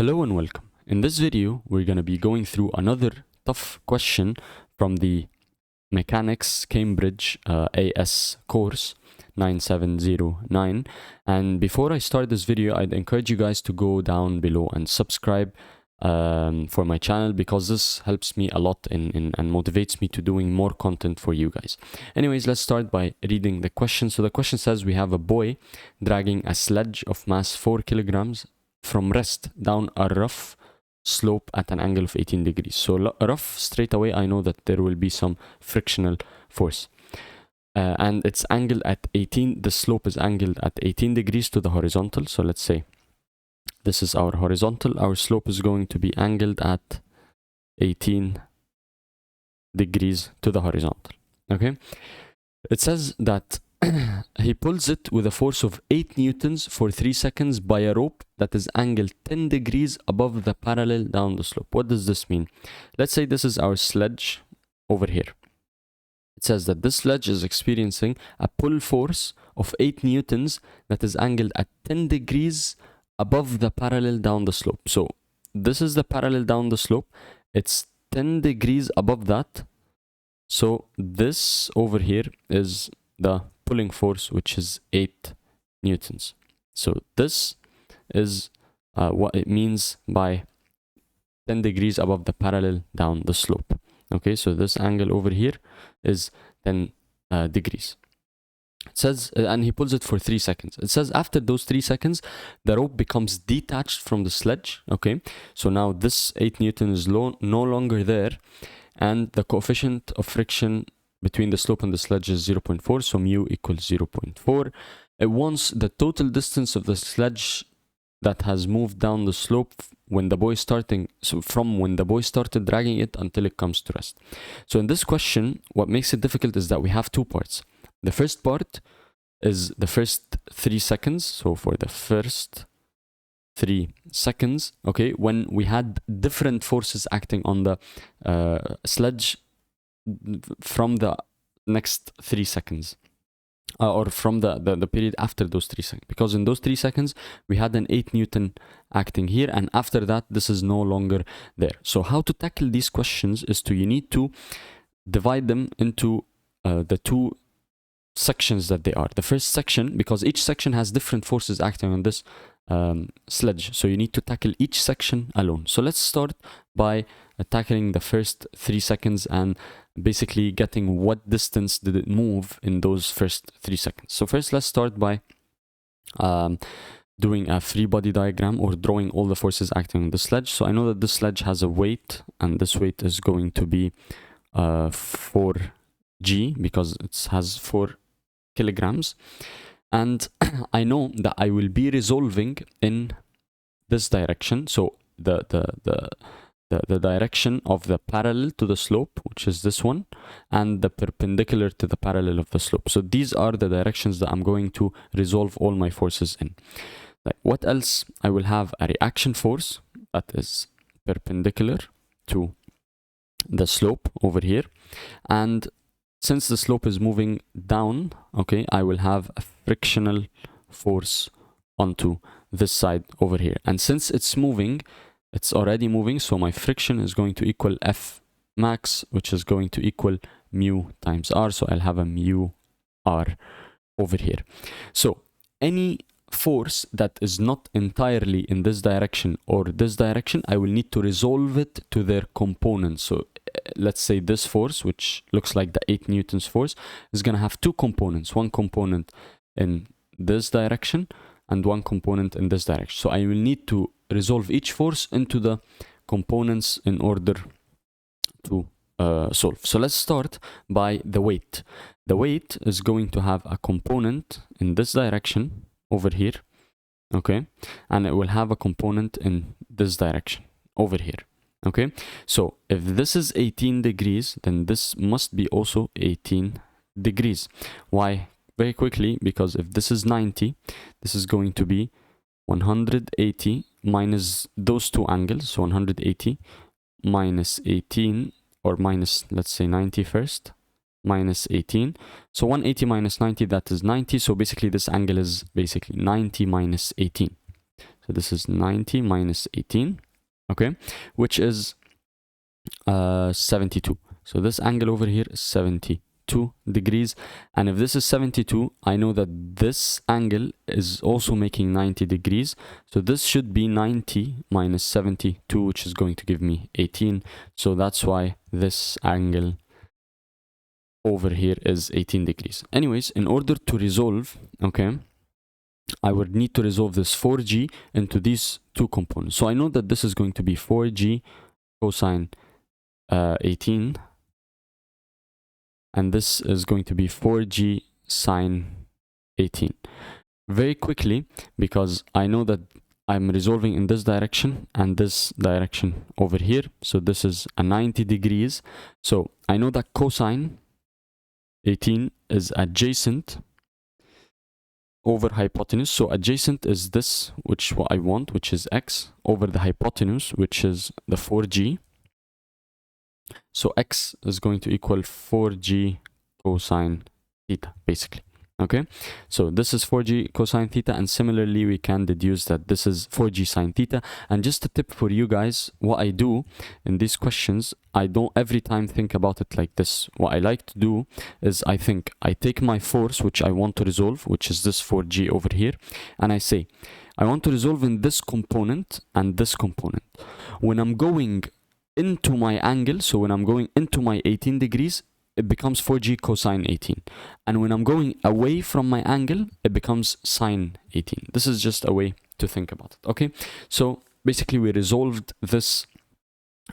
Hello and welcome. In this video, we're going to be going through another tough question from the Mechanics Cambridge AS course 9709. And before I start this video, I'd encourage you guys to go down below and subscribe for my channel, because this helps me a lot and motivates me to doing more content for you guys. Anyways, let's start by reading the question. So the question says we have a boy dragging a sledge of mass 4 kilograms from rest down a rough slope at an angle of 18 degrees. So rough, straight away I know that there will be some frictional force. And it's angled at 18, the slope is angled at 18 degrees to the horizontal. So let's say this is our horizontal, our slope is going to be angled at 18 degrees to the horizontal. Okay, it says that he pulls it with a force of 8 newtons for 3 seconds by a rope that is angled 10 degrees above the parallel down the slope. What does this mean? Let's say this is our sledge over here. It says that this sledge is experiencing a pull force of 8 newtons that is angled at 10 degrees above the parallel down the slope. So this is the parallel down the slope. It's 10 degrees above that. So this over here is the pulling force, which is 8 newtons. So this is what it means by 10 degrees above the parallel down the slope. Okay, so this angle over here is 10 degrees. It says, and he pulls it for 3 seconds. It says after those 3 seconds, the rope becomes detached from the sledge. Okay, so now this 8 newton is no longer there, and the coefficient of friction between the slope and the sledge is 0.4, so mu equals 0.4. Once the total distance of the sledge that has moved down the slope when the boy from when the boy started dragging it until it comes to rest. So in this question, what makes it difficult is that we have two parts. The first part is the first 3 seconds. So for the first 3 seconds, okay, when we had different forces acting on the sledge from the next 3 seconds, or from the period after those 3 seconds, because in those 3 seconds we had an 8 newton acting here, and after that this is no longer there. So how to tackle these questions is you need to divide them into the two sections that they are. The first section, because each section has different forces acting on this sledge, so you need to tackle each section alone. So let's start by tackling the first 3 seconds and basically getting what distance did it move in those first 3 seconds. So first, let's start by doing a free body diagram, or drawing all the forces acting on the sledge. So I know that this sledge has a weight, and this weight is going to be 4g, because it has 4 kilograms. And I know that I will be resolving in this direction. So the direction of the parallel to the slope, which is this one, and the perpendicular to the parallel of the slope. So these are the directions that I'm going to resolve all my forces in. Like, what else? I will have a reaction force that is perpendicular to the slope over here, and since the slope is moving down, okay, I will have a frictional force onto this side over here. And since it's moving, it's already moving, so my friction is going to equal F max, which is going to equal mu times R. So I'll have a mu R over here. So any force that is not entirely in this direction or this direction, I will need to resolve it to their components. So let's say this force, which looks like the 8 newtons force, is going to have 2 components. One component in this direction and one component in this direction. So I will need to resolve each force into the components in order to solve. So let's start by the weight. The weight is going to have a component in this direction over here, okay, and it will have a component in this direction over here. Okay, so if this is 18 degrees, then this must be also 18 degrees. Why? Very quickly, because if this is 90, this is going to be 180 minus those two angles. So 180 minus 18, or minus, let's say 90 first, minus 18. So 180 minus 90, that is 90. So basically this angle is basically 90 minus 18. So So this is 90 minus 18, okay, which is 72. So this angle over here is 72 degrees. And if this is 72, I know that this angle is also making 90 degrees. So this should be 90 minus 72, which is going to give me 18. So that's why this angle over here is 18 degrees. Anyways, in order to resolve, okay, I would need to resolve this 4g into these two components. So I know that this is going to be 4g cosine 18, and this is going to be 4g sine 18. Very quickly, because I know that I'm resolving in this direction and this direction over here. So this is a 90 degrees. So I know that cosine 18 is adjacent over hypotenuse. So adjacent is this, which what I want, which is x, over the hypotenuse, which is the 4g. So x is going to equal 4g cosine theta, basically. Okay, so this is 4g cosine theta, and similarly we can deduce that this is 4g sine theta. And just a tip for you guys, what I do in these questions, I don't every time think about it like this. What I like to do is I take my force, which I want to resolve, which is this 4g over here, and I say I want to resolve in this component and this component. When I'm going into my angle, so when I'm going into my 18 degrees, it becomes 4g cosine 18. And when I'm going away from my angle, it becomes sine 18. This is just a way to think about it, okay? So basically we resolved this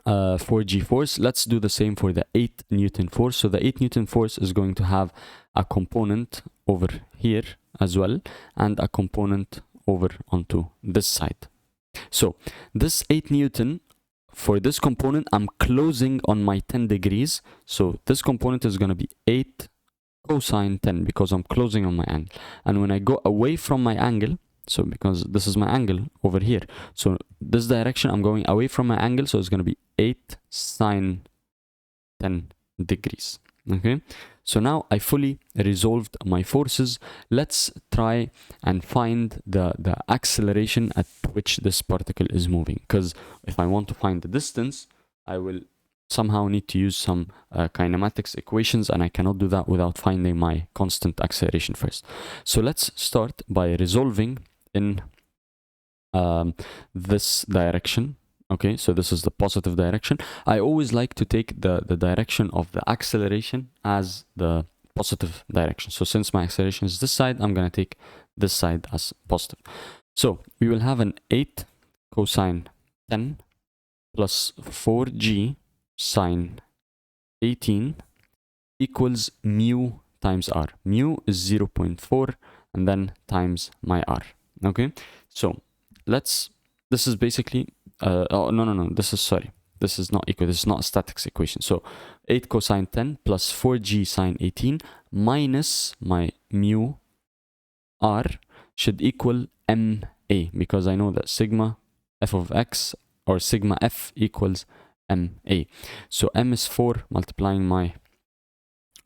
4g force. Let's do the same for the 8 Newton force. So the 8 Newton force is going to have a component over here as well, and a component over onto this side. So this 8 Newton, for this component, I'm closing on my 10 degrees. So this component is going to be 8 cosine 10 because I'm closing on my angle. And when I go away from my angle, so because this is my angle over here, so this direction I'm going away from my angle, so it's going to be 8 sine 10 degrees. Okay, so now I fully resolved my forces. Let's try and find the acceleration at which this particle is moving, because if I want to find the distance, I will somehow need to use some kinematics equations, and I cannot do that without finding my constant acceleration first. So let's start by resolving in this direction. Okay, so this is the positive direction. I always like to take the direction of the acceleration as the positive direction. So since my acceleration is this side, I'm going to take this side as positive. So we will have an 8 cosine 10 plus 4g sine 18 equals mu times r. Mu is 0.4 and then times my r. Okay, so this is basically this is not equal, this is not a statics equation. So 8 cosine 10 plus 4g sine 18 minus my mu r should equal ma, because I know that sigma f of x or sigma f equals ma. So m is 4 multiplying my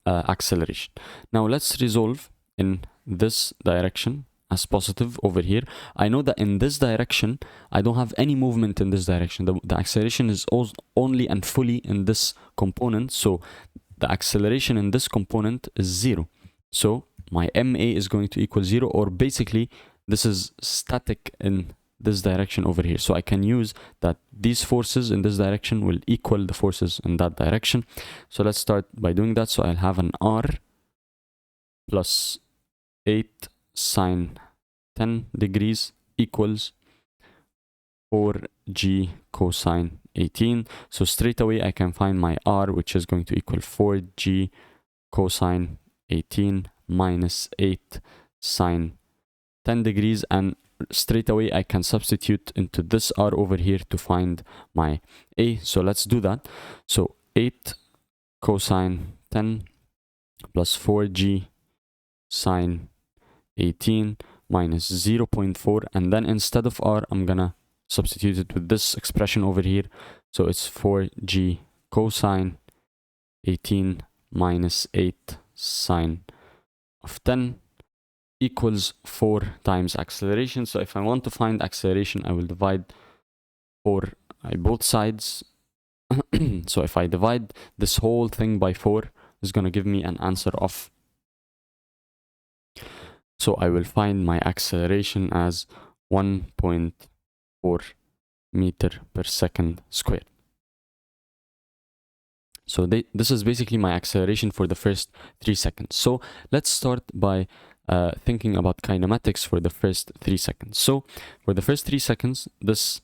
acceleration. Now let's resolve in this direction as positive over here. I know that in this direction, I don't have any movement in this direction. The acceleration is only and fully in this component. So the acceleration in this component is 0. So my ma is going to equal 0, or basically this is static in this direction over here. So I can use that these forces in this direction will equal the forces in that direction. So let's start by doing that. So I'll have an r plus 8 sine 10 degrees equals 4g cosine 18. So straight away I can find my r, which is going to equal 4g cosine 18 minus 8 sine 10 degrees, and straight away I can substitute into this r over here to find my a. So let's do that. So 8 cosine 10 plus 4g sine 18 minus 0.4, and then instead of r, I'm gonna substitute it with this expression over here. So it's 4g cosine 18 minus 8 sine of 10 equals 4 times acceleration. So if I want to find acceleration, I will divide 4 by both sides. So if I divide this whole thing by 4, it's going to give me an answer of, so I will find my acceleration as 1.4 meter per second squared. So this is basically my acceleration for the first 3 seconds. So let's start by thinking about kinematics for the first 3 seconds. So for the first 3 seconds, this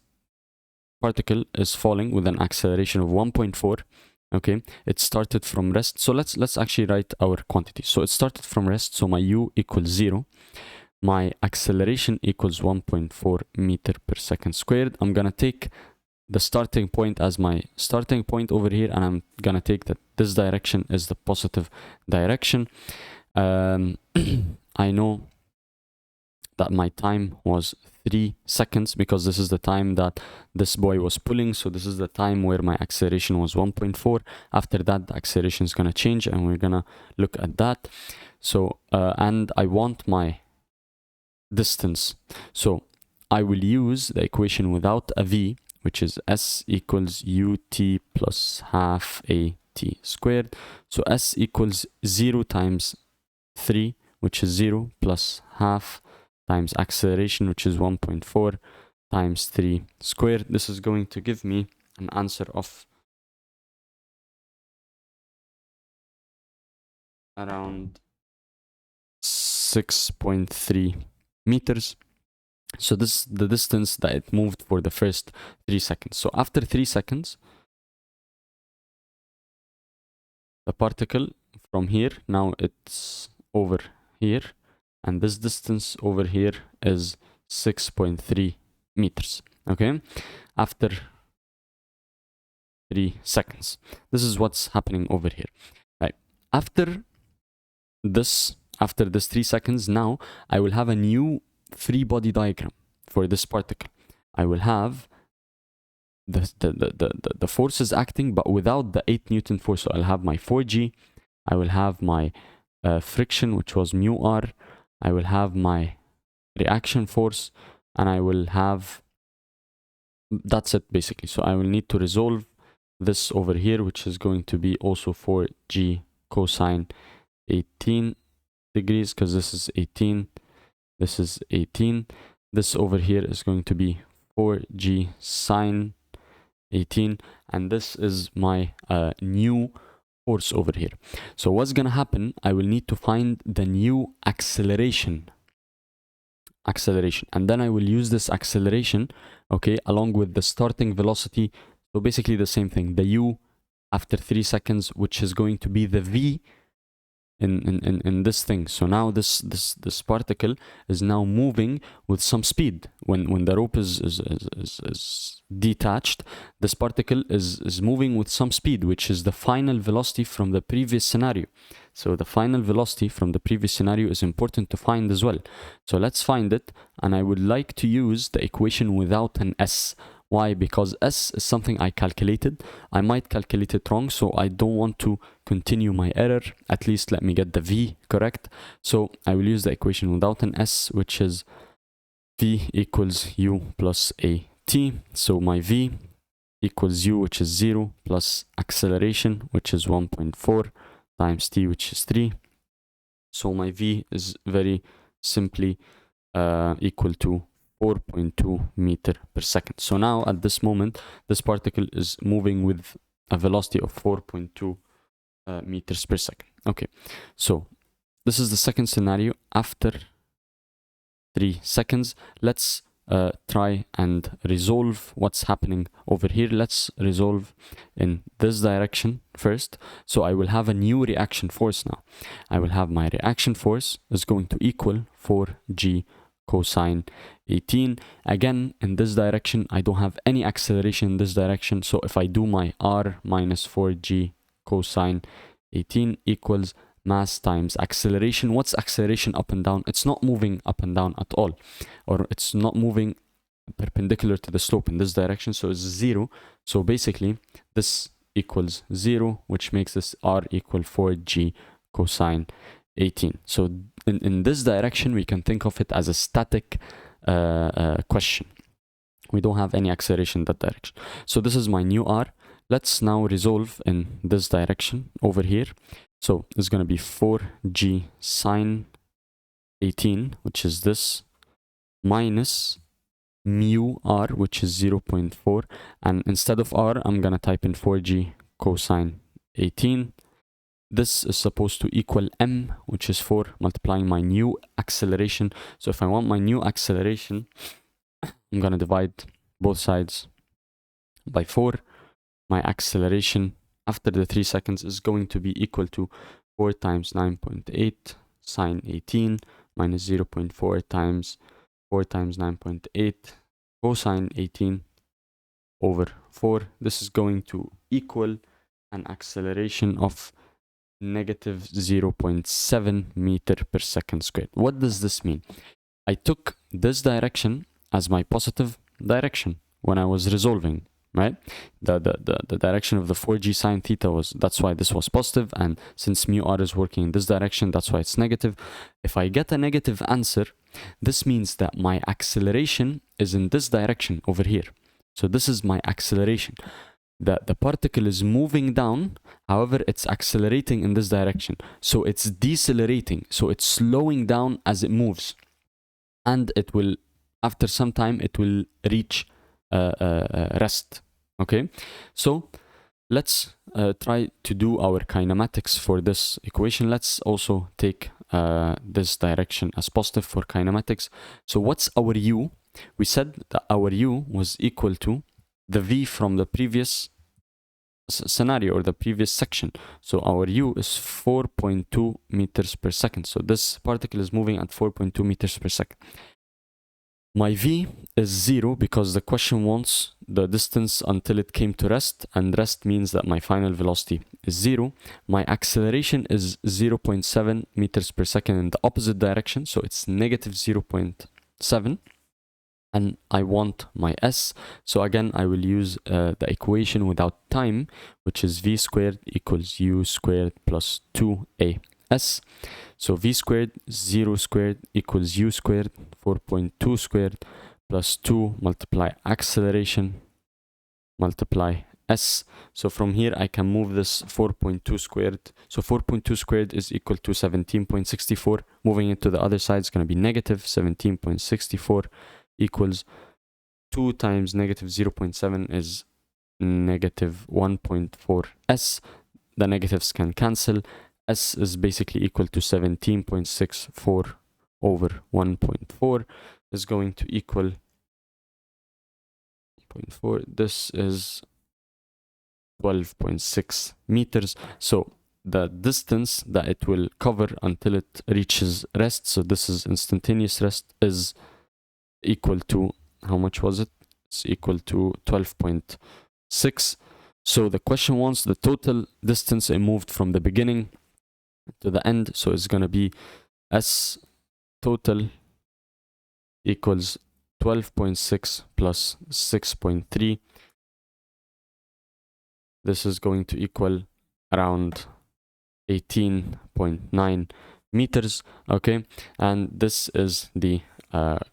particle is falling with an acceleration of 1.4. Okay, it started from rest. So let's actually write our quantity. So it started from rest. So my u equals 0. My acceleration equals 1.4 meter per second squared. I'm gonna take the starting point as my starting point over here, and I'm gonna take that this direction is the positive direction. I know that my time was 3 seconds because this is the time that this boy was pulling. So this is the time where my acceleration was 1.4. After that, the acceleration is gonna change, and we're gonna look at that. So and I want my distance. So I will use the equation without a v, which is s equals ut plus half at squared. So s equals 0 times 3, which is 0, plus half times acceleration, which is 1.4 times 3 squared. This is going to give me an answer of around 6.3 meters. So this is the distance that it moved for the first 3 seconds. So after 3 seconds, the particle from here, now it's over here, and this distance over here is 6.3 meters. Okay, after 3 seconds, this is what's happening over here. Right, after this 3 seconds, now I will have a new free body diagram for this particle. I will have the forces acting, but without the 8 Newton force. So I'll have my 4g, I will have my friction, which was mu r, I will have my reaction force, and I will have, that's it basically. So I will need to resolve this over here, which is going to be also 4g cosine 18 degrees, because this is 18, this is 18. This over here is going to be 4g sine 18, and this is my new force over here. So what's gonna happen, I will need to find the new acceleration, and then I will use this acceleration, okay, along with the starting velocity. So basically the same thing, the u after 3 seconds, which is going to be the v in this thing. So now this particle is now moving with some speed. When the rope is detached, this particle is moving with some speed, which is the final velocity from the previous scenario. So the final velocity from the previous scenario is important to find as well. So let's find it, and I would like to use the equation without an s. Why? Because s is something I calculated. I might calculate it wrong, so I don't want to continue my error. At least let me get the v correct. So I will use the equation without an s, which is v equals u plus at. So my v equals u, which is 0, plus acceleration, which is 1.4 times t, which is 3. So my v is very simply equal to 4.2 meter per second. So now at this moment, this particle is moving with a velocity of 4.2 meters per second. Okay, so this is the second scenario. After 3 seconds, let's try and resolve what's happening over here. Let's resolve in this direction first. So I will have a new reaction force now. I will have my reaction force is going to equal 4g cosine 18. Again, in this direction, I don't have any acceleration in this direction. So if I do my r minus 4g cosine 18 equals mass times acceleration. What's acceleration up and down? It's not moving up and down at all, or it's not moving perpendicular to the slope in this direction. So it's 0. So basically, this equals 0, which makes this r equal 4g cosine 18. So in this direction, we can think of it as a static question. We don't have any acceleration in that direction. So this is my new r. Let's now resolve in this direction over here. So it's going to be 4g sine 18, which is this, minus mu r, which is 0.4. And instead of r, I'm going to type in 4g cosine 18. This is supposed to equal m, which is 4, multiplying my new acceleration. So if I want my new acceleration, I'm going to divide both sides by 4. My acceleration after the 3 seconds is going to be equal to 4 times 9.8 sine 18 minus 0.4 times 4 times 9.8 cosine 18 over 4. This is going to equal an acceleration of negative 0.7 meter per second squared. What does this mean? I took this direction as my positive direction when I was resolving, right? The direction of the 4g sine theta was, that's why this was positive, and since mu r is working in this direction, that's why it's negative. If I get a negative answer, this means that my acceleration is in this direction over here. So this is my acceleration. The particle is moving down, however, it's accelerating in this direction. So it's decelerating, so it's slowing down as it moves. And it will, after some time, it will reach rest. Okay, so let's try to do our kinematics for this equation. Let's also take this direction as positive for kinematics. So what's our u? We said that our u was equal to the v from the previous scenario or the previous section. So our u is 4.2 meters per second. So this particle is moving at 4.2 meters per second. My v is 0 because the question wants the distance until it came to rest, and rest means that my final velocity is 0. My acceleration is 0.7 meters per second in the opposite direction, so it's negative 0.7. And I want my s, so again I will use the equation without time, which is v squared equals u squared plus 2as. So v squared, 0 squared equals u squared, 4.2 squared plus 2 multiply acceleration multiply s. So from here I can move this 4.2 squared. So 4.2 squared is equal to 17.64. Moving it to the other side is going to be negative 17.64 equals 2 times negative 0.7 is negative 1.4s. The negatives can cancel. S is basically equal to 17.64 over 1.4 is going to equal 0.4. This is 12.6 meters. So the distance that it will cover until it reaches rest, so this is instantaneous rest, is equal to, how much was it? It's equal to 12.6. So the question wants the total distance it moved from the beginning to the end. So it's going to be S total equals 12.6 plus 6.3. This is going to equal around 18.9 meters. Okay, and this is the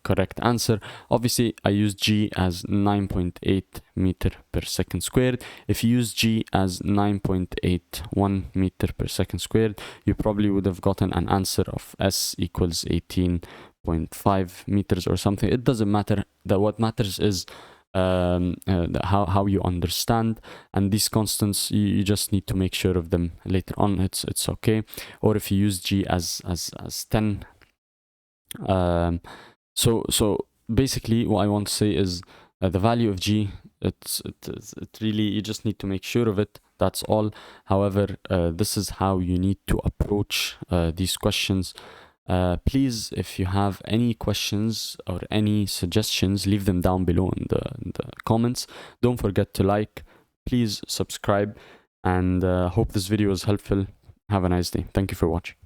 correct answer. Obviously I use g as 9.8 meter per second squared. If you use g as 9.81 meter per second squared, you probably would have gotten an answer of s equals 18.5 meters or something. It doesn't matter. What matters is how you understand, and these constants you just need to make sure of them later on. It's okay. Or if you use g as 10. So basically what I want to say is the value of g, it really, you just need to make sure of it. That's all. However, this is how you need to approach these questions. Please, if you have any questions or any suggestions, leave them down below in the comments. Don't forget to like, please subscribe, and hope this video was helpful. Have a nice day. Thank you for watching.